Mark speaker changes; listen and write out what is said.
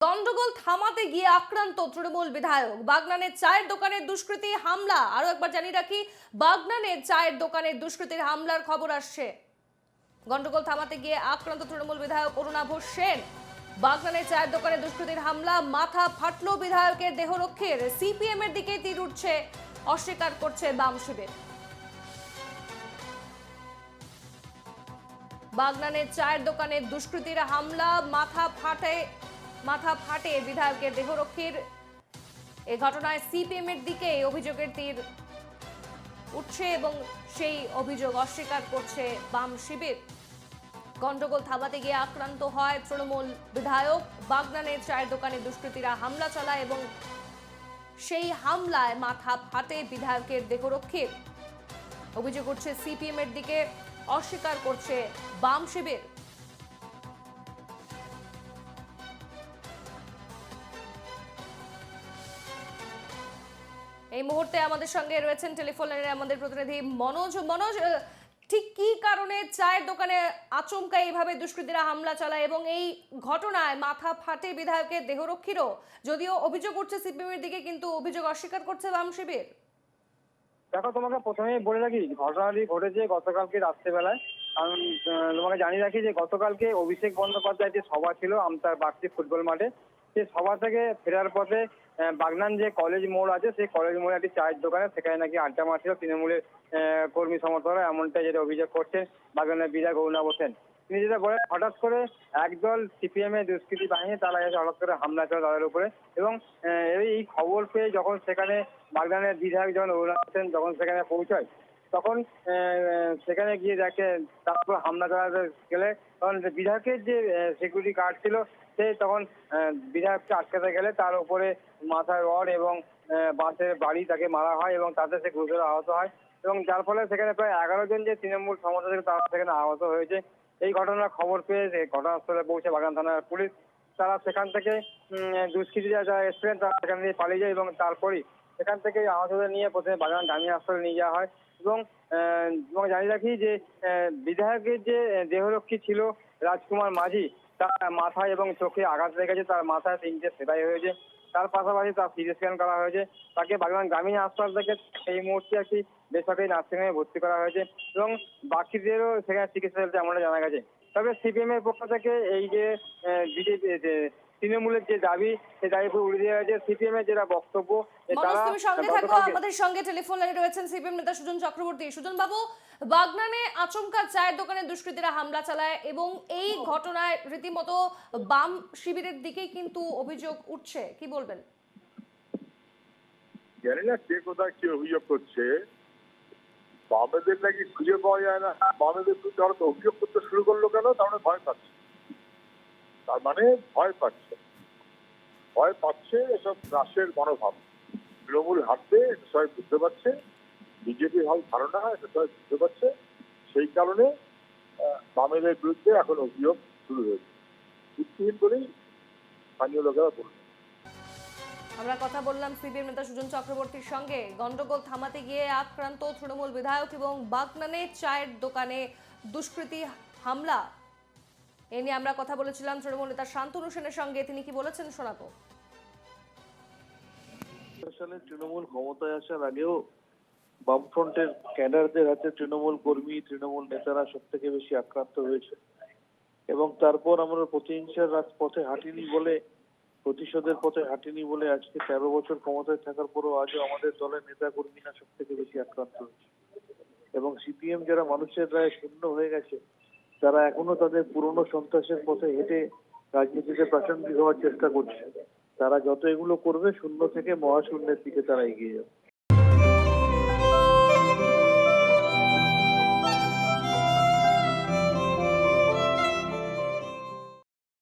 Speaker 1: গন্ডগোল থামাতে গিয়ে আক্রান্ত তৃণমূল বিধায়ক। বাগনানের চায়ের দোকানের দুষ্কৃতী হামলা। আরো একবার জানিয়ে রাখি, বাগনানের চায়ের দোকানের দুষ্কৃতীর হামলার খবর আসছে। গন্ডগোল থামাতে গিয়ে আক্রান্ত তৃণমূল বিধায়ক অরুণাভ সেন। বাগনানের চায়ের দোকানে দুষ্কৃতীর হামলা, মাথা ফাটলো বিধায়কের দেহরক্ষীর। সিপিএম এর দিকে তীর উঠছে, অস্বীকার করছে বাম শিবির। বাগনানের চায়ের দোকানে দুষ্কৃতীর হামলা, মাথা ফাটে বিধায়কের দেহরক্ষীর। এ ঘটনায় সিপিএম এর দিকে অভিযোগের তীর উঠছে এবং সেই অভিযোগ অস্বীকার করছে বাম শিবির। গন্ডগোল থামাতে গিয়ে আক্রান্ত হয় তৃণমূল বিধায়ক। বাগনানের চায়ের দোকানে দুষ্কৃতীরা হামলা চালায় এবং সেই হামলায় মাথা ফাটে বিধায়কের দেহরক্ষীর। অভিযোগ উঠছে সিপিএম এর দিকে, অস্বীকার করছে বাম শিবির। এই মুহূর্তে আমাদের সঙ্গে রয়েছেন টেলিফোন লাইনে আমাদের প্রতিনিধি মনোজ। ঠিক কি কারণে চায়ের দোকানে আচমকা এইভাবে দুষ্কৃতীরা হামলা চালায় এবং এই ঘটনায় মাথা ফাটে বিধায়কের দেহরক্ষীরও? যদিও অভিযোগ উঠছে সিপিএম এর দিকে, কিন্তু অভিযোগ অস্বীকার করছে বাম শিবির।
Speaker 2: দেখো, তোমাকে প্রথমেই বলে রাখি, ঘটনাটি ঘটেছে গতকালকে রাত্রেবেলায়। কারণ তোমাকে জানিয়ে রাখি যে গতকালকে অভিষেক বন্দ্যোপাধ্যায়ের যে সভা ছিল আমতার বাড়তি ফুটবল মাঠে, সেই সভা থেকে ফেরার পথে বাগনান যে কলেজ মোড় আছে, সেই কলেজ মোড়ে একটি চায়ের দোকানে, সেখানে নাকি আড্ডা মারছিল তৃণমূলের কর্মী সমর্থকরা। এমনটাই যেটা অভিযোগ করছেন বাগনানের বিধায়ক অরুণাভ সেন। তিনি যেটা বলেন, হঠাৎ করে একদল সিপিএম এর দুষ্কৃতী বাহিনী তারা এসে হঠাৎ করে হামলা করে তাদের উপরে। এবং এই খবর পেয়ে যখন সেখানে বাগনানের বিধায়ক যখন অরুণাভ সেন যখন সেখানে পৌঁছায়, তখন সেখানে গিয়ে দেখে তারপর হামলা চালাতে গেলে, তখন বিধায়কের যে সিকিউরিটি গার্ড ছিল সে তখন বিধায়ককে আটকাতে গেলে তার উপরে মাথায় রড এবং বাঁশের বাড়ি তাকে মারা হয় এবং তাতে সে গুরুতর আহত হয়। এবং যার ফলে সেখানে প্রায় 11 জন যে তৃণমূল সমর্থক ছিল তারা সেখানে আহত হয়েছে। এই ঘটনার খবর পেয়ে ঘটনাস্থলে পৌঁছে বাগান থানার পুলিশ, তারা সেখান থেকে দুষ্কৃতীরা যারা এসেছিলেন তারা সেখান থেকে পালিয়ে যায় এবং তারপরই সেখান থেকে আহতদের নিয়ে প্রথমে বাগান ডামি হাসপাতালে নিয়ে যাওয়া হয়। এবং জানিয়ে রাখি যে বিধায়কের যে দেহরক্ষী ছিল রাজকুমার মাঝি, তার মাথায় এবং চোখে আঘাত লেগেছে, তার মাথায় 3টে সেলাই হয়েছে। তার পাশাপাশি তার সিটি স্ক্যান করা হয়েছে। তাকে বাগনান গ্রামীণ হাসপাতাল থেকে এই মুহূর্তে একটি বেসরকারি নার্সিংহোমে ভর্তি করা হয়েছে এবং বাকিদেরও সেখানে চিকিৎসা চলছে এমনটা জানা গেছে। তবে সিপিএম এর পক্ষ থেকে এই যে বিজেপি তৃণমূলের যে দাবি, সেই দাবি পুরো উড়িয়ে দেওয়া হয়েছে। সিপিএম এর যেটা বক্তব্য,
Speaker 1: মনোজ, তুমি সঙ্গে থাকো। আমাদের সঙ্গে টেলিফোন লাইনে রয়েছেন সিপিএম নেতা সুজন চক্রবর্তী। সুজন বাবু, বাগনানে আচমকা চায়ের দোকানে দুষ্কৃতীরা হামলা চালায় এবং এই ঘটনায় রীতিমতো বাম শিবিরের দিকেই কিন্তু অভিযোগ উঠছে, কি বলবেন?
Speaker 3: জানি না কে কোথায় কি অভিযোগ করছে। বামেদের নাকি খুঁজে পাওয়া যায় না, বামেদের বিরুদ্ধে হয়তো অভিযোগ করতে শুরু করলো কেন? তার মানে ভয় পাচ্ছে, ভয় পাচ্ছে এসব রাষ্ট্রের মনোভাব। তৃণমূল হারবে এটা সবাই বুঝতে পারছে, বিজেপি হল ধারণা এটা সবাই বুঝতে পারছে। সেই কারণে বামেদের বিরুদ্ধে এখন অভিযোগ শুরু হয়েছে, ভিত্তিহীন বলেই স্থানীয় লোকেরা বলল।
Speaker 1: আমরা কথা বললাম সিপিএম নেতা সুজন চক্রবর্তীর সঙ্গে। গন্ডগোল থামাতে গিয়ে আক্রান্ত তৃণমূল বিধায়ক এবং বাগনানে চায়ের দোকানে দুষ্কৃতী হামলা, এ নিয়ে আমরা কথা বলেছিলাম তৃণমূল নেতা শান্তনু সেনের সঙ্গে। তিনি কি বলেছেন শোনাবো।
Speaker 4: সালে তৃণমূল ক্ষমতায় আসার আগেও বামফ্রন্টের ক্যাডারদের হাতে তৃণমূল কর্মী, তৃণমূল নেতারা সব থেকে বেশি আক্রান্ত হয়েছে। এবং তারপর আমরা প্রতিহিংসার রাজপথে হাঁটিনি বলে, প্রতিশোধের পথে হাঁটিনি বলে আজকে 13 বছর ক্ষমতায় থাকার পরও আজও আমাদের দলের নেতা কর্মীরা সব থেকে বেশি আক্রান্ত হয়েছে। এবং সিপিএম যারা মানুষের রায়ে শূন্য হয়ে গেছে, তারা এখনো তাদের পুরনো সন্ত্রাসের পথে হেঁটে রাজনীতিতে প্রাসঙ্গিক হওয়ার চেষ্টা করছে। তারা যত এগুলো করবে, শূন্য থেকে মহাশূন্যের দিকে তারা এগিয়ে যাবে।